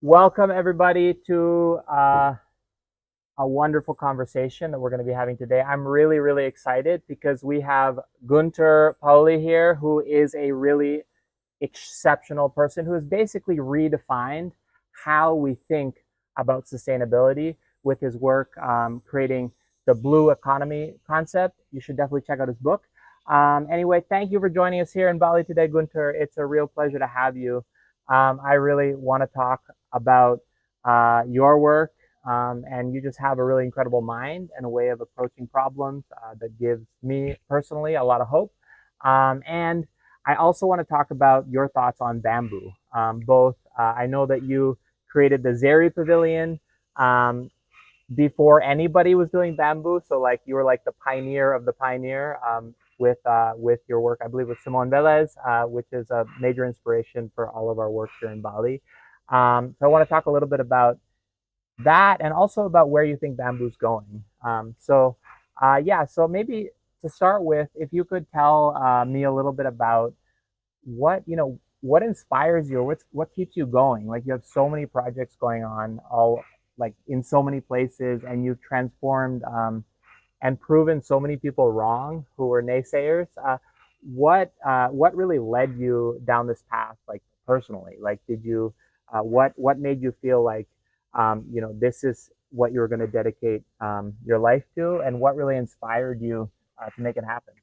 Welcome, everybody, to a wonderful conversation that we're going to be having today. I'm really, really excited because we have Gunter Pauli here, who is a really exceptional person who has basically redefined how we think about sustainability with his work creating the blue economy concept. You should definitely check out his book. Anyway, thank you for joining us here in Bali today, Gunter. It's a real pleasure to have you. I really want to talk about your work, and you just have a really incredible mind and a way of approaching problems that gives me personally a lot of hope. And I also want to talk about your thoughts on bamboo. I know that you created the ZERI Pavilion before anybody was doing bamboo, so like you were like the pioneer of the pioneer with your work. I believe with Simón Vélez, which is a major inspiration for all of our work here in Bali. So I want to talk a little bit about that and also about where you think bamboo's going. So maybe to start with, if you could tell me a little bit about what inspires you, or what keeps you going. Like you have so many projects going on, all like in so many places, and you've transformed and proven so many people wrong who were naysayers. What really led you down this path, like personally? Like, did you what made you feel like this is what you were going to dedicate your life to, and what really inspired you to make it happen?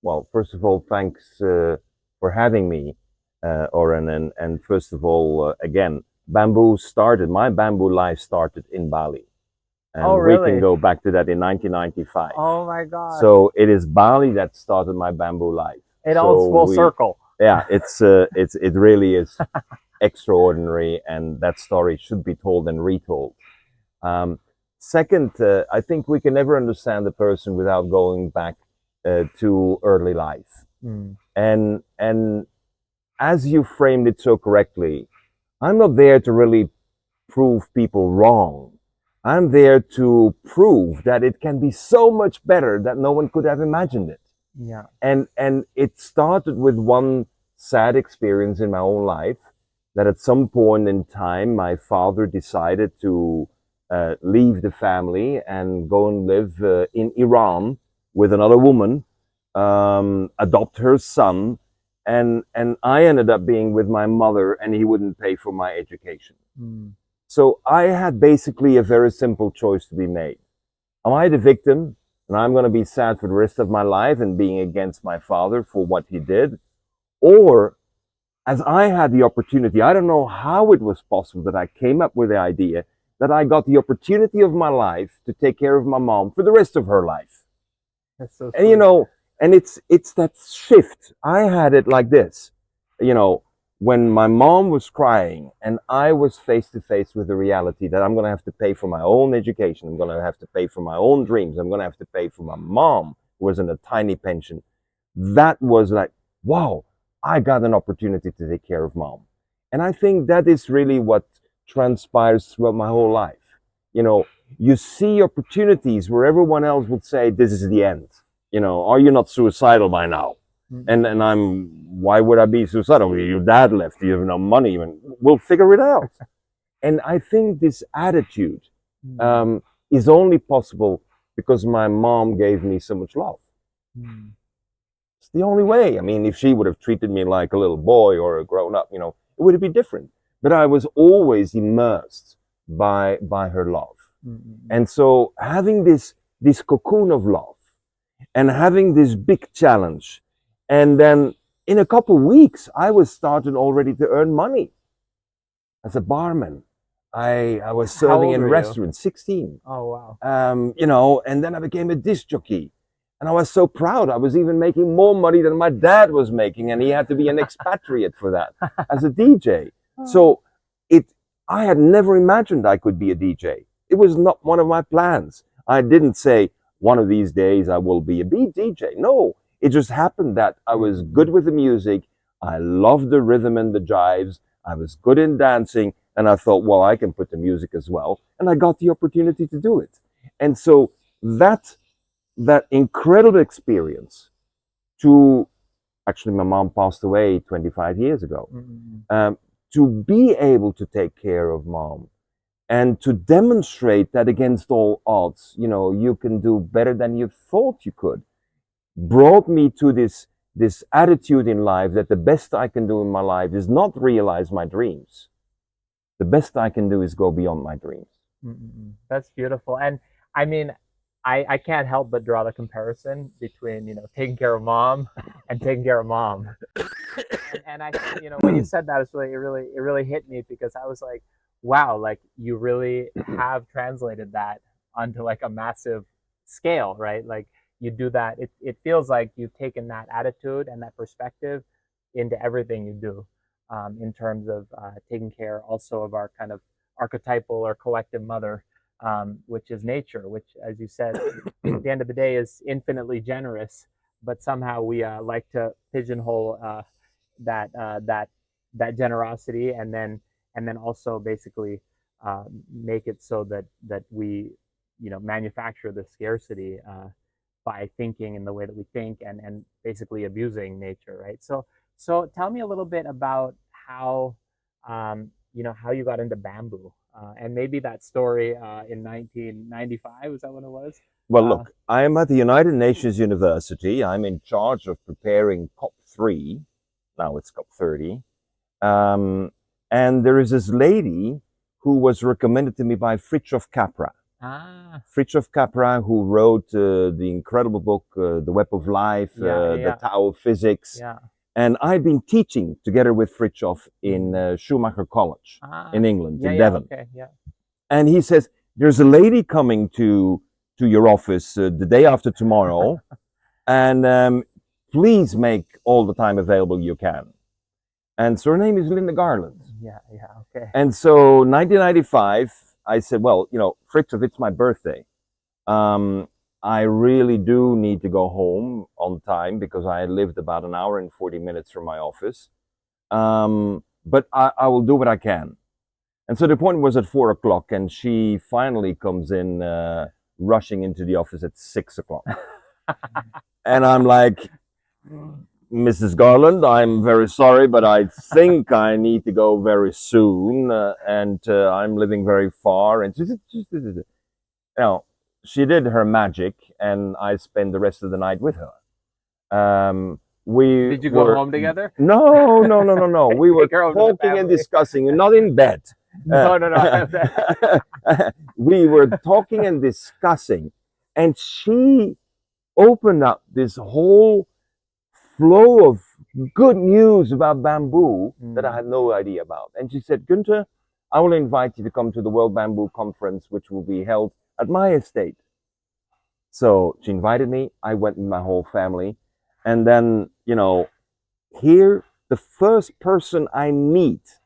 Well, first of all, thanks for having me, Orin. And first of all, again, my bamboo life started in Bali. Oh, And we can really? go back to that in 1995. Oh my gosh! So it is Bali that started my bamboo life. It all So full circle. yeah, it really is extraordinary, and that story should be told and retold. Um, Second, I think we can never understand the person without going back to early life. Mm. And as you framed it so correctly, I'm not there to really prove people wrong. I'm there to prove that it can be so much better that no one could have imagined it. Yeah. And it started with one sad experience in my own life, that at some point in time my father decided to leave the family and go and live in Iran with another woman, adopt her son, and I ended up being with my mother, and he wouldn't pay for my education. Mm. So I had basically a very simple choice to be made. Am I the victim, and I'm going to be sad for the rest of my life and being against my father for what he did? Or, as I had the opportunity, I don't know how it was possible that I came up with the idea that I got the opportunity of my life to take care of my mom for the rest of her life. That's so And sweet. and it's that shift. I had it like this, you know, when my mom was crying and I was face to face with the reality that I'm going to have to pay for my own education, I'm going to have to pay for my own dreams, I'm going to have to pay for my mom who was in a tiny pension. That was like, wow, I got an opportunity to take care of mom. And I think that is really what transpires throughout my whole life. You know, you see opportunities where everyone else would say, this is the end. Are you not suicidal by now? Mm-mm. And why would I be suicidal? Your dad left, you have no money, and we'll figure it out. And I think this attitude Mm. is only possible because my mom gave me so much love. Mm. It's the only way. I mean, if she would have treated me like a little boy or a grown up, it would be different. But I was always immersed by her love. Mm-mm. And so having this cocoon of love and having this big challenge, and then in a couple of weeks I was starting already to earn money as a barman. I was How serving old in were you? restaurants, 16. Oh wow. And then I became a disc jockey. And I was so proud. I was even making more money than my dad was making, and he had to be an expatriate for that as a DJ. So it I had never imagined I could be a DJ. It was not one of my plans. I didn't say one of these days I will be a beat DJ. No, it just happened that I was good with the music. I loved the rhythm and the jives. I was good in dancing, and I thought, well, I can put the music as well. And I got the opportunity to do it. And so that incredible experience to actually my mom passed away 25 years ago. Mm-mm. Um, to be able to take care of mom and to demonstrate that against all odds, you know, you can do better than you thought you could, brought me to this attitude in life that the best I can do in my life is not realize my dreams. The best I can do is go beyond my dreams. That's beautiful. And I mean, I can't help but draw the comparison between, you know, taking care of mom and taking care of mom. And I, you know, when you said that, it really hit me because I was like, wow, like you really have translated that onto like a massive scale, right? Like you do that. It feels like you've taken that attitude and that perspective into everything you do, in terms of taking care also of our kind of archetypal or collective mother, which is nature, which, as you said, at the end of the day is infinitely generous, but somehow we like to pigeonhole that generosity, and then also basically make it so that we, you know, manufacture the scarcity by thinking in the way that we think, and basically abusing nature, right? So tell me a little bit about how, you know, how you got into bamboo, and maybe that story in 1995, is that when it was? Well, look, I am at the United Nations University. I'm in charge of preparing COP3. Now it's COP30. And there is this lady who was recommended to me by Fritjof Capra. Fritjof Capra, who wrote the incredible book, The Web of Life, The Tao of Physics. Yeah. And I'd been teaching together with Fritjof in Schumacher College in England, in Devon. Okay, yeah. And he says, there's a lady coming to your office the day after tomorrow, and please make all the time available you can. And so her name is Linda Garland. Yeah, okay. And so 1995, I said, well, you know, Fritjof, it's my birthday. I really do need to go home on time because I lived about an hour and 40 minutes from my office. But I will do what I can. And so the appointment was at 4 o'clock, and she finally comes in, rushing into the office at 6 o'clock. And I'm like, Mrs. Garland, I'm very sorry, but I think I need to go very soon, and I'm living very far. And you know, she did her magic, and I spent the rest of the night with her. Did you go home together? No. We were talking and discussing, not in bed. No. We were talking and discussing, and she opened up this whole flow of good news about bamboo that I had no idea about. And she said, Gunter, I will invite you to come to the World Bamboo Conference, which will be held at my estate. So she invited me. I went with my whole family. And then, you know, here, the first person I meet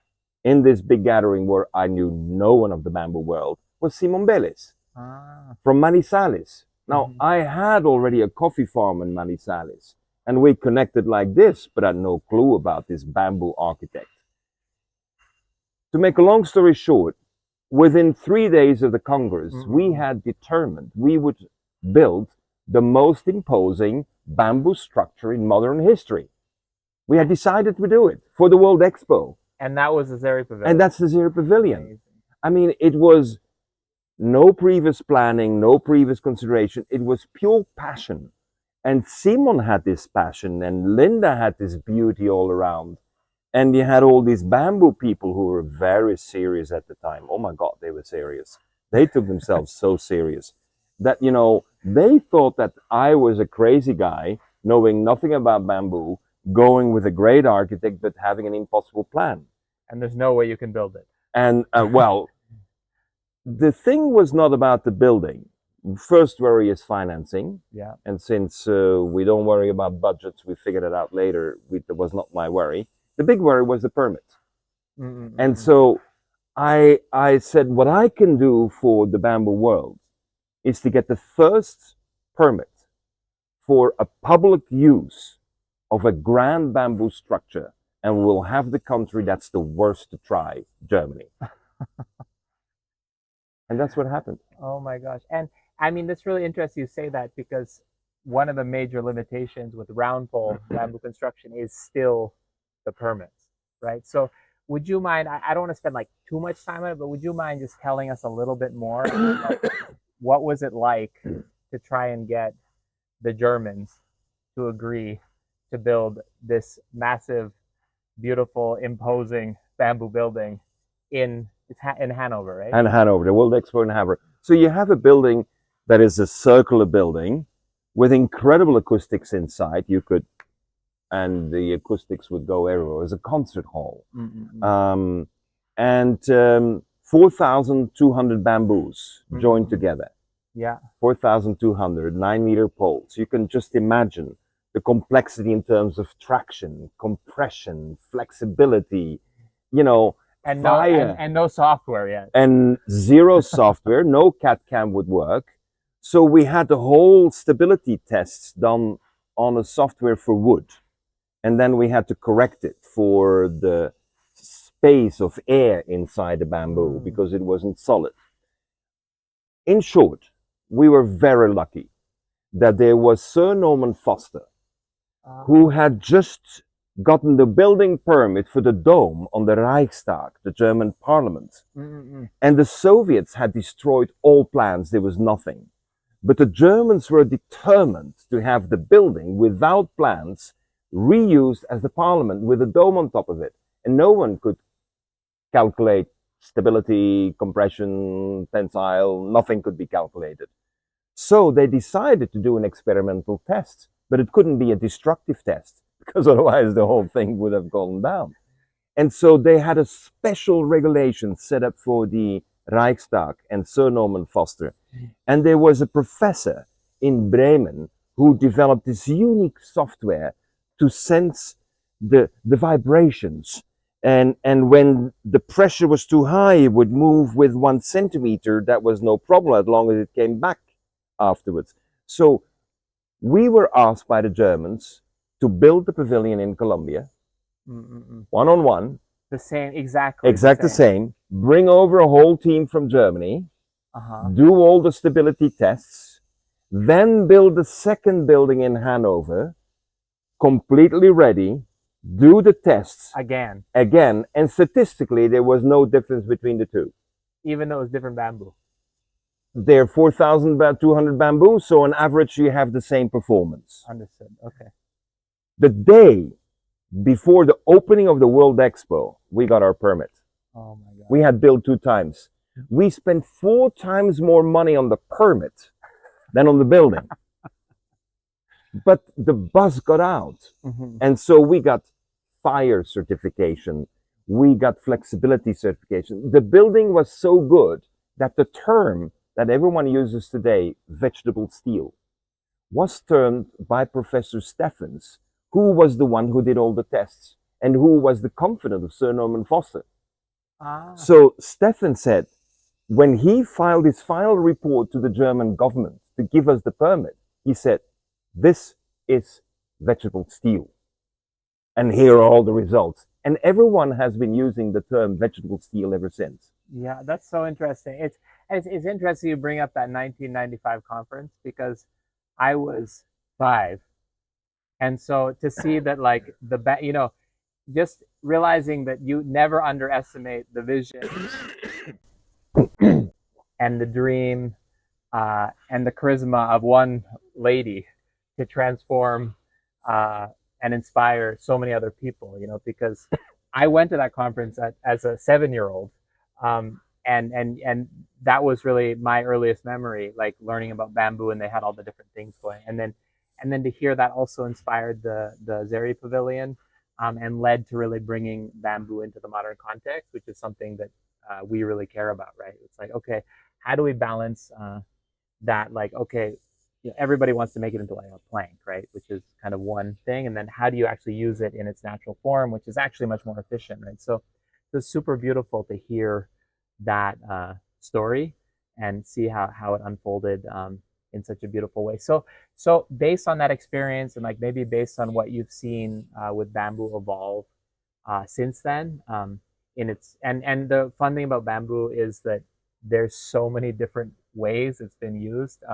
in this big gathering where I knew no one of the bamboo world was Simón Vélez from Manizales. Now, I had already a coffee farm in Manizales, and we connected like this, but I had no clue about this bamboo architect. To make a long story short, within 3 days of the Congress, we had determined we would build the most imposing bamboo structure in modern history. We had decided to do it for the World Expo. And that was the ZERI Pavilion. And that's the ZERI Pavilion. Amazing. I mean, it was no previous planning, no previous consideration. It was pure passion. And Simón had this passion, and Linda had this beauty all around. And you had all these bamboo people who were very serious at the time. Oh my God, they were serious. They took themselves so serious that, you know, they thought that I was a crazy guy, knowing nothing about bamboo, going with a great architect, but having an impossible plan. And there's no way you can build it. And, well, the thing was not about the building. First worry is financing. Yeah. And since we don't worry about budgets, we figured it out later. That was not my worry. The big worry was the permit. And so I said, what I can do for the bamboo world is to get the first permit for a public use of a grand bamboo structure, and we'll have the country that's the worst to try, Germany. And that's what happened. Oh my gosh. And I mean, this really interests you say that, because one of the major limitations with round pole bamboo construction is still the permits, right? So would you mind? I don't want to spend like too much time on it, but would you mind just telling us a little bit more about what was it like to try and get the Germans to agree to build this massive, beautiful, imposing bamboo building in Hanover, right? And Hanover, the World Expo in Hanover. So you have a building that is a circular building with incredible acoustics inside. You could, and the acoustics would go everywhere. It was a concert hall. And 4,200 bamboos joined together. Yeah. 4,200, 9-meter poles. You can just imagine the complexity in terms of traction, compression, flexibility, you know, And fire. no software yet. And zero software, no CAD/CAM would work. So we had the whole stability tests done on a software for wood. And then we had to correct it for the space of air inside the bamboo because it wasn't solid. In short, we were very lucky that there was Sir Norman Foster, who had just gotten the building permit for the dome on the Reichstag, the German parliament. And the Soviets had destroyed all plans. There was nothing. But the Germans were determined to have the building without plans reused as the parliament with a dome on top of it. And no one could calculate stability, compression, tensile, nothing could be calculated. So they decided to do an experimental test, but it couldn't be a destructive test because otherwise the whole thing would have gone down. And so they had a special regulation set up for the Reichstag and Sir Norman Foster. And there was a professor in Bremen who developed this unique software to sense the vibrations. And when the pressure was too high, it would move with 1 centimeter. That was no problem as long as it came back afterwards. So we were asked by the Germans to build the pavilion in Colombia, one-on-one. The same, exactly. The same. Bring over a whole team from Germany, do all the stability tests, then build the second building in Hanover, completely ready, do the tests again, and statistically there was no difference between the two. Even though it's different bamboo. They're 4,200 bamboo, so on average you have the same performance. Understood. Okay. The day before the opening of the World Expo, we got our permit. Oh my God. We had built 2 times. We spent 4 times more money on the permit than on the building. But the buzz got out. And so we got fire certification. We got flexibility certification. The building was so good that the term that everyone uses today, vegetable steel, was termed by Professor Steffens, who was the one who did all the tests and who was the confidant of Sir Norman Foster. So Steffens said, when he filed his final report to the German government to give us the permit, he said, this is vegetable steel. And here are all the results. And everyone has been using the term vegetable steel ever since. Yeah, that's so interesting. It's interesting you bring up that 1995 conference because I was 5. And so to see that, like, just realizing that you never underestimate the vision and the dream and the charisma of one lady to transform and inspire so many other people, because I went to that conference as a 7-year-old. And that was really my earliest memory, like learning about bamboo, and they had all the different things going. And then to hear that also inspired the ZERI Pavilion, and led to really bringing bamboo into the modern context, which is something that we really care about, right? It's like, okay, how do we balance that? Like, okay, everybody wants to make it into like a plank, right? Which is kind of one thing. And then how do you actually use it in its natural form, which is actually much more efficient, right? So it's super beautiful to hear that story and see how it unfolded in such a beautiful way. So based on that experience, and like maybe based on what you've seen with bamboo evolve since then, in its and the fun thing about bamboo is that there's so many different ways it's been used,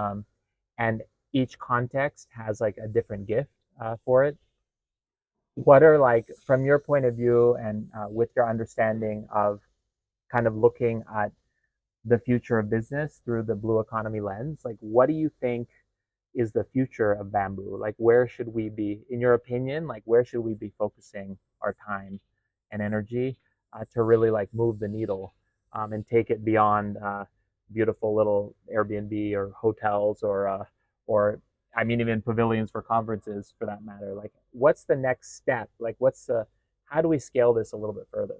and each context has like a different gift for it. what are like from your point of view and with your understanding of kind of looking at the future of business through the blue economy lens, like what do you think is the future of bamboo? Like where should we be, in your opinion, like where should we be focusing our time and energy to really like move the needle and take it beyond beautiful little Airbnb or hotels or I mean even pavilions for conferences for that matter. Like what's the next step? Like what's the how do we scale this a little bit further?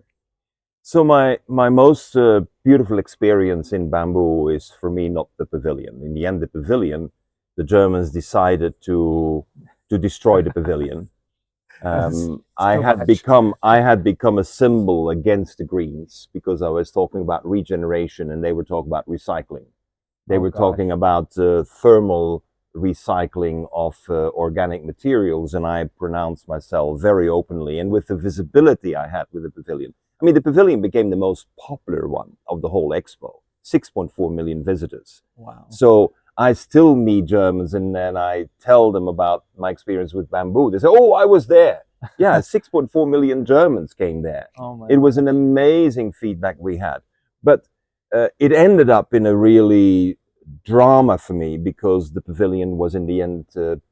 So my most beautiful experience in bamboo is for me not the pavilion. In the end, the pavilion, the Germans decided to destroy the pavilion. I had become a symbol against the Greens because I was talking about regeneration and they were talking about recycling. They were talking about thermal recycling of organic materials, and I pronounced myself very openly. And with the visibility I had with the pavilion, I mean, the pavilion became the most popular one of the whole expo. 6.4 million visitors. Wow. So I still meet Germans, and then I tell them about my experience with bamboo. They say, "Oh, I was there." Yeah, 6.4 million Germans came there. Oh it was an amazing feedback we had. But it ended up in a really drama for me because the pavilion was in the end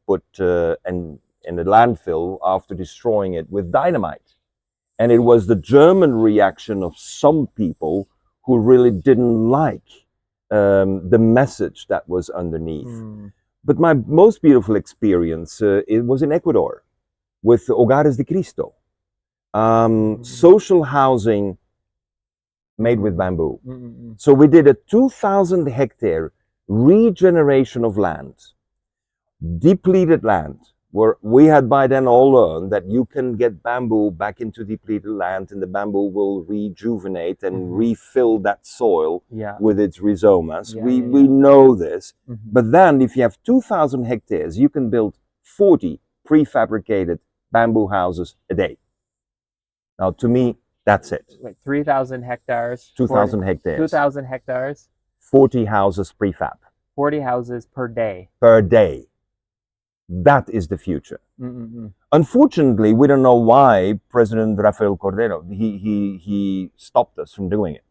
put in a landfill after destroying it with dynamite. And it was the German reaction of some people who really didn't like the message that was underneath. But my most beautiful experience it was in Ecuador with Hogares de Cristo. Social housing made with bamboo. So we did a 2,000 hectare regeneration of land, depleted land, where we had by then all learned that you can get bamboo back into depleted land and the bamboo will rejuvenate and refill that soil with its rhizomas. We know this. But then if you have 2,000 hectares, you can build 40 prefabricated bamboo houses a day. Now, to me, that's it. Like 3,000 hectares. 2,000 hectares. 2,000 hectares. 40 houses prefab. 40 houses per day. Per day. That is the future. Unfortunately, we don't know why President Rafael Correa, he stopped us from doing it.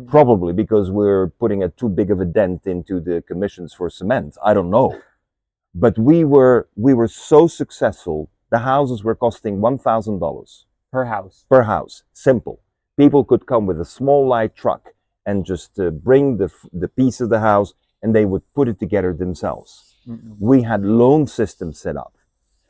Probably because we're putting a too big of a dent into the commissions for cement. I don't know. But we were so successful. The houses were costing $1,000 per house. Per house. Simple. People could come with a small light truck and just bring the piece of the house, and they would put it together themselves. We had loan systems set up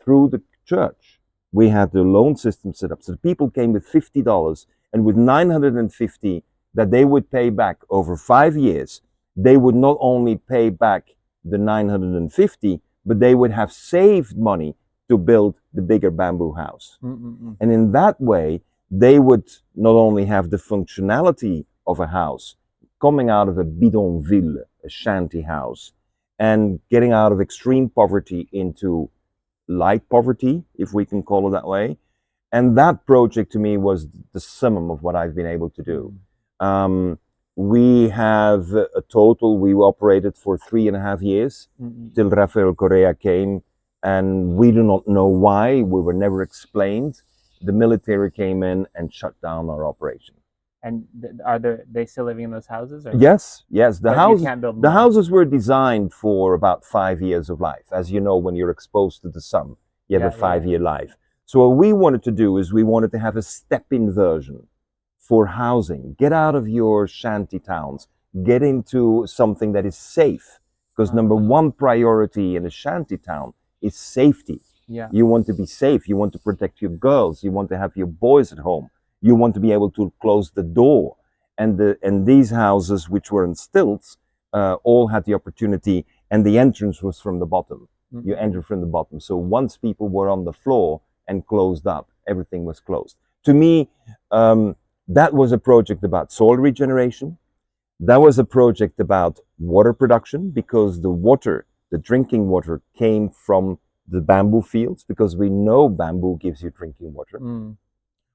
through the church. We had the loan system set up. So the people came with $50, and with $950 that they would pay back over 5 years, they would not only pay back the $950, but they would have saved money to build the bigger bamboo house. And in that way, they would not only have the functionality of a house coming out of a bidonville, a shanty house, and getting out of extreme poverty into light poverty, if we can call it that way. And that project to me was the summum of what I've been able to do. We have a total, we operated for 3.5 years till Rafael Correa came, and we do not know why, we were never explained. The military came in and shut down our operation. And are they still living in those houses? Or yes. The the houses were designed for about 5 years of life. As you know, when you're exposed to the sun, you have a 5-year life. So what we wanted to do is we wanted to have a step-in version for housing. Get out of your shanty towns. Get into something that is safe. Because number one priority in a shanty town is safety. You want to be safe. You want to protect your girls. You want to have your boys at home. You want to be able to close the door. And these houses, which were on stilts, all had the opportunity, and the entrance was from the bottom. You enter from the bottom. So once people were on the floor and closed up, everything was closed. To me, that was a project about soil regeneration. That was a project about water production, because the water, the drinking water, came from the bamboo fields, because we know bamboo gives you drinking water.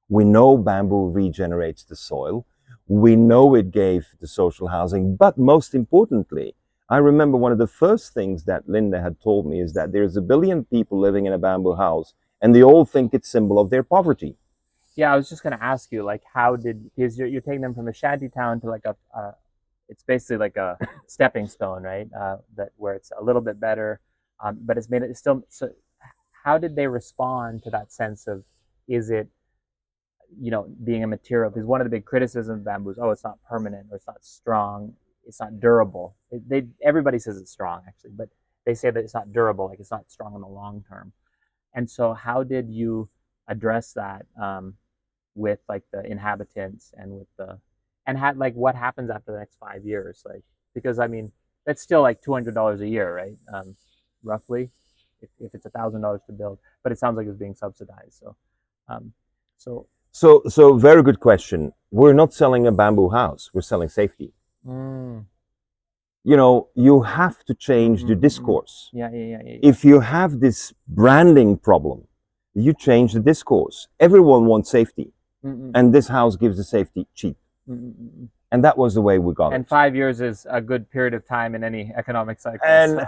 We know bamboo regenerates the soil. We know it gave the social housing. But most importantly, I remember one of the first things that Linda had told me is that there's 1 billion people living in a bamboo house, and they all think it's symbol of their poverty. Yeah, I was just going to ask you, like, because you're taking them from a shanty town to like it's basically like a stepping stone, right? That where it's a little bit better, but it's still. So, how did they respond to that sense of, is it, being a material? Because one of the big criticisms of bamboo is, oh, it's not permanent, or it's not strong, it's not durable. Everybody says it's strong actually, but they say that it's not durable, like it's not strong in the long term. And so, how did you address that with like the inhabitants and with like what happens after the next 5 years? Like, because I mean, that's still like $200 a year, right? Roughly, if it's $1,000 to build, but it sounds like it's being subsidized. So very good question. We're not selling a bamboo house. We're selling safety. Mm. You have to change the discourse. Yeah. If you have this branding problem, you change the discourse. Everyone wants safety, and this house gives the safety cheap. And that was the way we got it. And 5 years is a good period of time in any economic cycle. And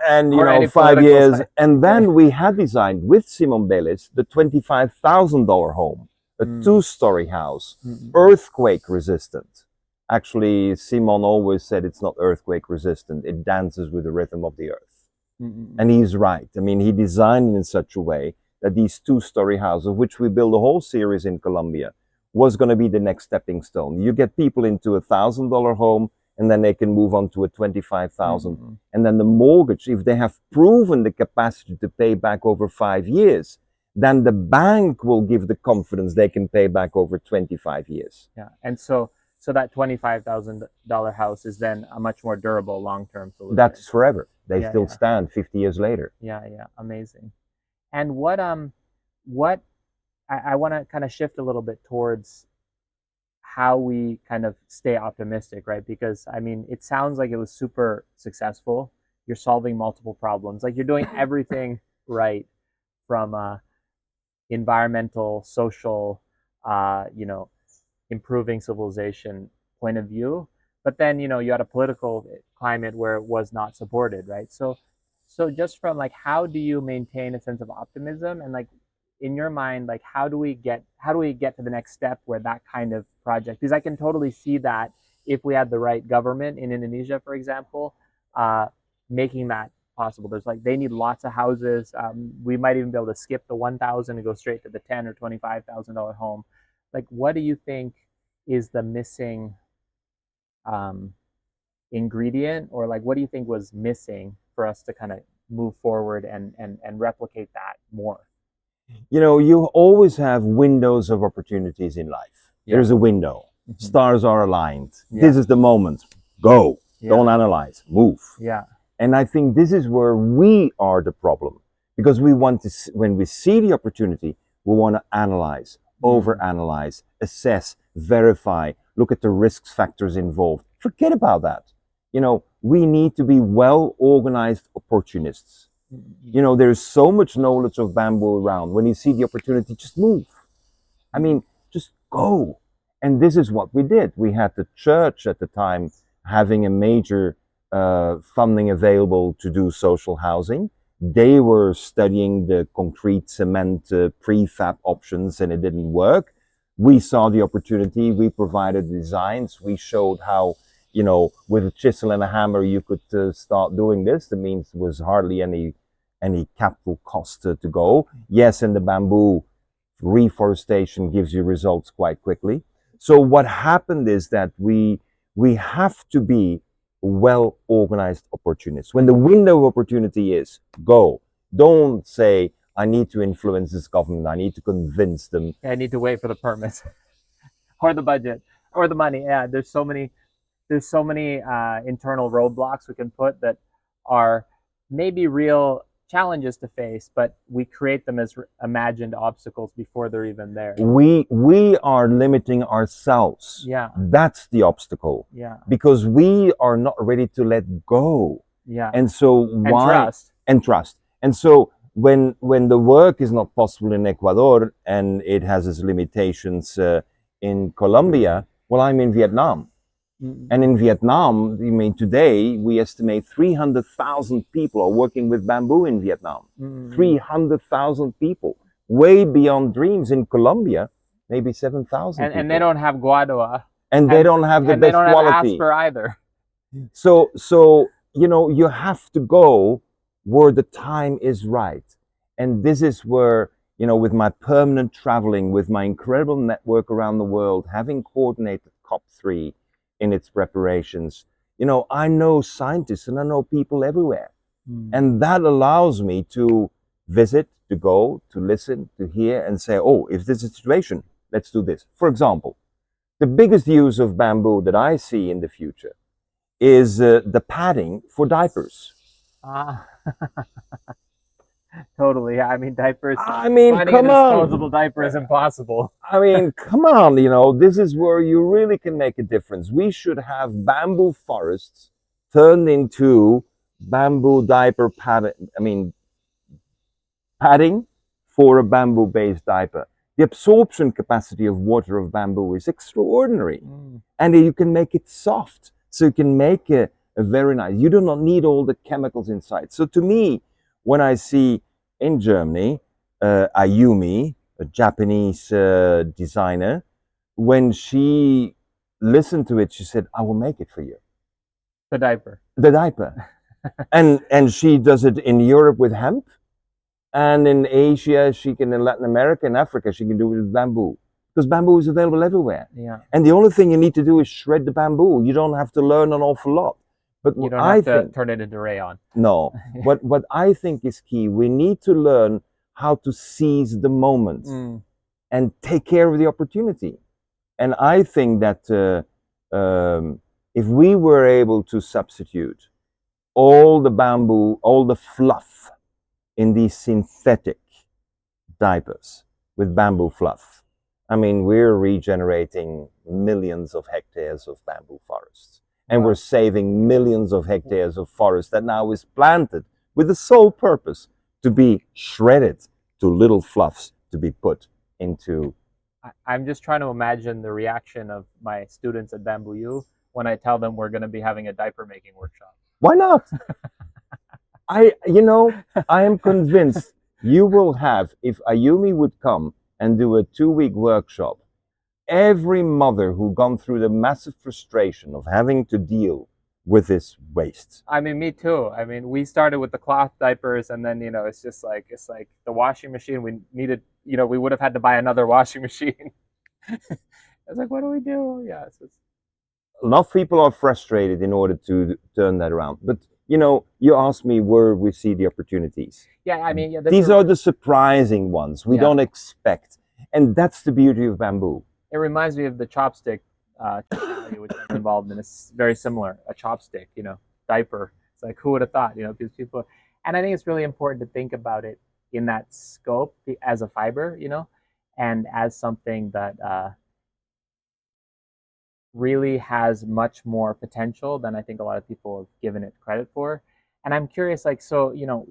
5 years. Cycle. And then we had designed with Simón Vélez the $25,000 home, a 2-story house, earthquake resistant. Actually, Simón always said it's not earthquake resistant. It dances with the rhythm of the earth. And he's right. I mean, he designed it in such a way that these 2-story houses, of which we build a whole series in Colombia, was going to be the next stepping stone. You get people into a $1,000 home, and then they can move on to a $25,000. And then the mortgage, if they have proven the capacity to pay back over 5 years, then the bank will give the confidence they can pay back over 25 years. Yeah, and so that $25,000 house is then a much more durable long-term solution. That's forever. They still stand 50 years later. Yeah, amazing. And what I want to kind of shift a little bit towards how we kind of stay optimistic, right? Because I mean, it sounds like it was super successful. You're solving multiple problems. Like, you're doing everything right from environmental, social, improving civilization point of view. But then, you had a political climate where it was not supported, right? So just from like, how do you maintain a sense of optimism, and like, in your mind, like, how do we get to the next step where that kind of project, because I can totally see that if we had the right government in Indonesia, for example, making that possible. There's like, they need lots of houses. We might even be able to skip the 1,000 and go straight to the $10,000 or $25,000 home. Like, what do you think is the missing ingredient, or like, what do you think was missing for us to kind of move forward and replicate that more? You always have windows of opportunities in life. Yeah. There's a window. Stars are aligned. Yeah. This is the moment. Go. Yeah. Don't analyze. Move. Yeah. And I think this is where we are the problem, because we want to, when we see the opportunity, we want to analyze, overanalyze, assess, verify, look at the risk factors involved. Forget about that. We need to be well-organized opportunists. There's so much knowledge of bamboo around. When you see the opportunity, just move. I mean, just go. And this is what we did. We had the church at the time having a major funding available to do social housing. They were studying the concrete cement prefab options, and it didn't work. We saw the opportunity. We provided designs. We showed how, with a chisel and a hammer, you could start doing this. The means was hardly any capital cost to go. Yes, and the bamboo reforestation gives you results quite quickly. So what happened is that we have to be well-organized opportunists. When the window of opportunity is, go. Don't say, I need to influence this government. I need to convince them. I need to wait for the permits or the budget or the money. Yeah, there's so many internal roadblocks we can put that are maybe real challenges to face, but we create them as imagined obstacles before they're even there. We are limiting ourselves. Yeah. That's the obstacle. Yeah. Because we are not ready to let go. Yeah. And so trust. And so when the work is not possible in Ecuador and it has its limitations in Colombia, well, I'm in Vietnam. And in Vietnam, today we estimate 300,000 people are working with bamboo in Vietnam. 300,000 people. way beyond dreams. In Colombia, maybe 7,000 And they don't have guadua. And they don't have the and they best don't quality. have Asper either. So you know, you have to go where the time is right. And this is where, you know, with my permanent traveling, with my incredible network around the world, having coordinated COP3 in its preparations, you know, I know scientists and I know people everywhere. And that allows me to visit, to go, to listen, to hear, and say, oh, if this is a situation, let's do this. For example, the biggest use of bamboo that I see in the future is the padding for diapers. Totally. I mean, diapers. I mean, finding come a on. disposable diaper is impossible. I mean, come on, you know, this is where you really can make a difference. We should have bamboo forests turned into bamboo diaper padding for a bamboo-based diaper. The absorption capacity of water of bamboo is extraordinary. And you can make it soft. So you can make a very nice, you do not need all the chemicals inside. So to me, when I see in Germany, Ayumi, a Japanese designer, when she listened to it, she said, I will make it for you. The diaper. The diaper. and she does it in Europe with hemp. And in Asia, in Latin America and Africa, she can do it with bamboo. Because bamboo is available everywhere. Yeah. And the only thing you need to do is shred the bamboo. You don't have to learn an awful lot. But you don't have to turn it into rayon. No. What I think is key, we need to learn how to seize the moment and take care of the opportunity. And I think that if we were able to substitute all the bamboo, all the fluff in these synthetic diapers with bamboo fluff, I mean, we're regenerating millions of hectares of bamboo forests. And we're saving millions of hectares of forest that now is planted with the sole purpose to be shredded to little fluffs to be put into. I'm just trying to imagine the reaction of my students at Bamboo U when I tell them we're going to be having a diaper making workshop. Why not? I am convinced you will have, if Ayumi would come and do a 2-week workshop, every mother who gone through the massive frustration of having to deal with this waste. I mean, me too. I mean, we started with the cloth diapers, and then, you know, it's like the washing machine. We needed, you know, we would have had to buy another washing machine. I was like, what do we do? Yeah. Enough people are frustrated in order to turn that around. But, you know, you asked me where we see the opportunities. Yeah, I mean, these are the surprising ones we don't expect. And that's the beauty of bamboo. It reminds me of the chopstick, which I'm involved in. It's very similar, a chopstick, you know, diaper. It's like, who would have thought, you know, these people. And I think it's really important to think about it in that scope as a fiber, you know, and as something that really has much more potential than I think a lot of people have given it credit for. And I'm curious, like, so, you know,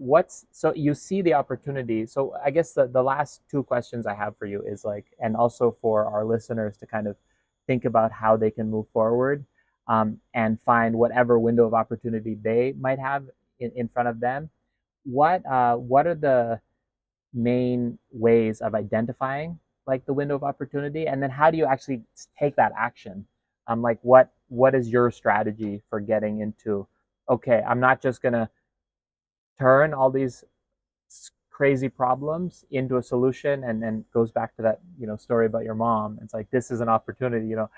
so you see the opportunity. So I guess the last 2 questions I have for you is like, and also for our listeners to kind of think about how they can move forward and find whatever window of opportunity they might have in front of them. What are the main ways of identifying like the window of opportunity? And then how do you actually take that action? Like what is your strategy for getting into, okay, I'm not just going to turn all these crazy problems into a solution, and then goes back to that, you know, story about your mom. It's like, this is an opportunity, you know,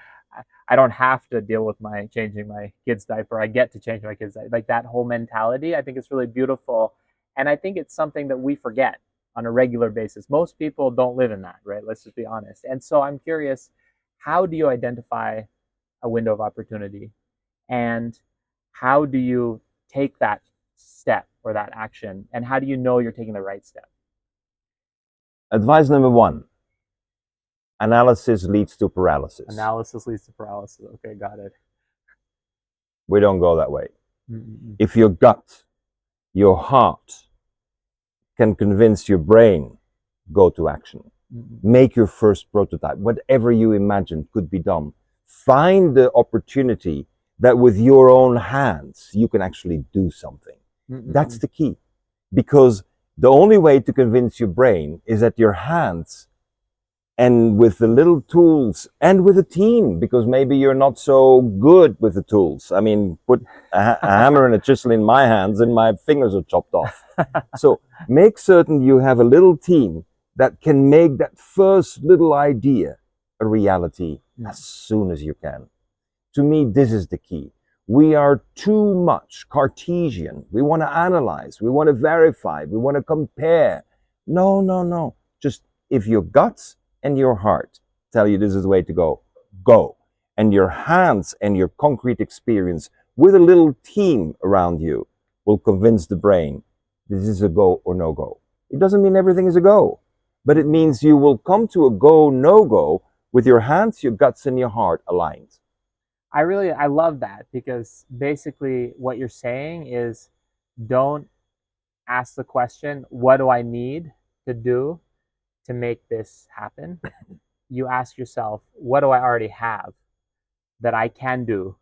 I don't have to deal with changing my kid's diaper. I get to change my kid's diaper. Like that whole mentality, I think it's really beautiful. And I think it's something that we forget on a regular basis. Most people don't live in that, right? Let's just be honest. And so I'm curious, how do you identify a window of opportunity, and how do you take that step or that action, and how do you know you're taking the right step? Advice number 1, analysis leads to paralysis. Analysis leads to paralysis. Okay, got it. We don't go that way. If your gut, your heart can convince your brain, go to action. Make your first prototype. Whatever you imagine could be done. Find the opportunity that with your own hands you can actually do something. That's the key. Because The only way to convince your brain is that your hands and with the little tools and with a team, because maybe you're not so good with the tools. I mean, put a hammer and a chisel in my hands and my fingers are chopped off. So make certain you have a little team that can make that first little idea a reality as soon as you can. To me, this is the key. We are too much Cartesian. We want to analyze, we want to verify, we want to compare. No. Just if your guts and your heart tell you this is the way to go, go. And your hands and your concrete experience with a little team around you will convince the brain this is a go or no go. It doesn't mean everything is a go, but it means you will come to a go, no go with your hands, your guts, and your heart aligned. I love that, because basically what you're saying is, don't ask the question, what do I need to do to make this happen? You ask yourself, what do I already have that I can do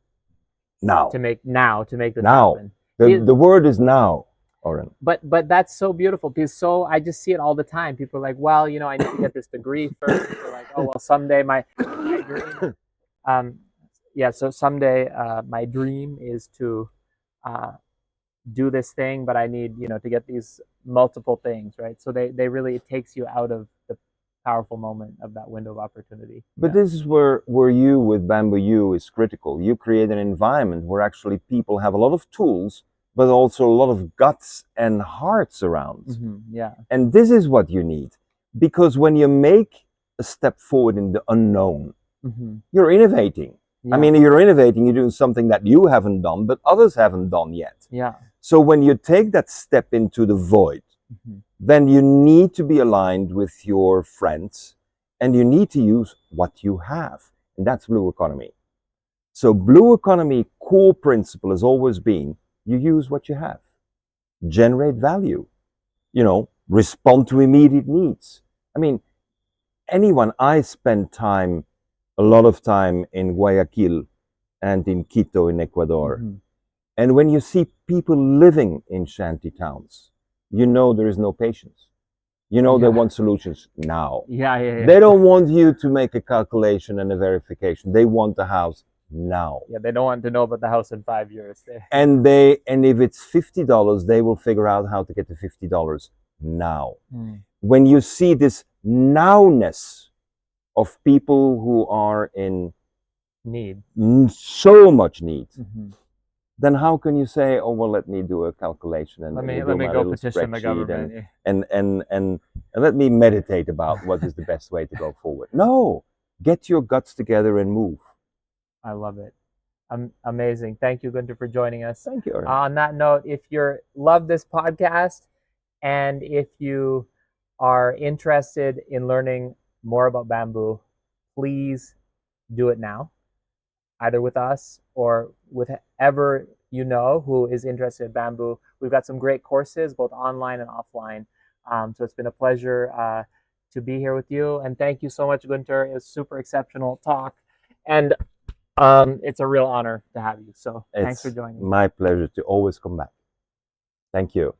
Now. to make this Now. happen? The word is now, Orin. But that's so beautiful, because I just see it all the time. People are like, well, you know, I need to get this degree first. They're like, oh, well, someday my dream, so someday my dream is to do this thing, but I need, you know, to get these multiple things, right? So they really, it takes you out of the powerful moment of that window of opportunity. But this is where you with Bamboo U is critical. You create an environment where actually people have a lot of tools, but also a lot of guts and hearts around. And this is what you need, because when you make a step forward in the unknown, you're innovating. I mean, you're innovating, you're doing something that you haven't done, but others haven't done yet. So when you take that step into the void, then you need to be aligned with your friends, and you need to use what you have. And that's blue economy. So blue economy core principle has always been, you use what you have. Generate value. You know, respond to immediate needs. I mean, I spend a lot of time in Guayaquil and in Quito in Ecuador. And when you see people living in shanty towns, you know there is no patience. You know they want solutions now. They don't want you to make a calculation and a verification. They want the house now. They don't want to know about the house in 5 years. And if it's $50, they will figure out how to get the $50 now. When you see this nowness of people who are in need, so much need, then how can you say, oh well, let me do a calculation and let me go petition the government and let me meditate about what is the best way to go forward? No, get your guts together and move. I love it. Amazing. Thank you, Gunter, for joining us. Thank you. On that note, if you love this podcast and if you are interested in learning more about bamboo, please do it now, either with us or with whoever you know who is interested in bamboo. We've got some great courses, both online and offline. So it's been a pleasure to be here with you. And thank you so much, Gunter. It was super exceptional talk. And it's a real honor to have you. So thanks for joining. My pleasure to always come back. Thank you.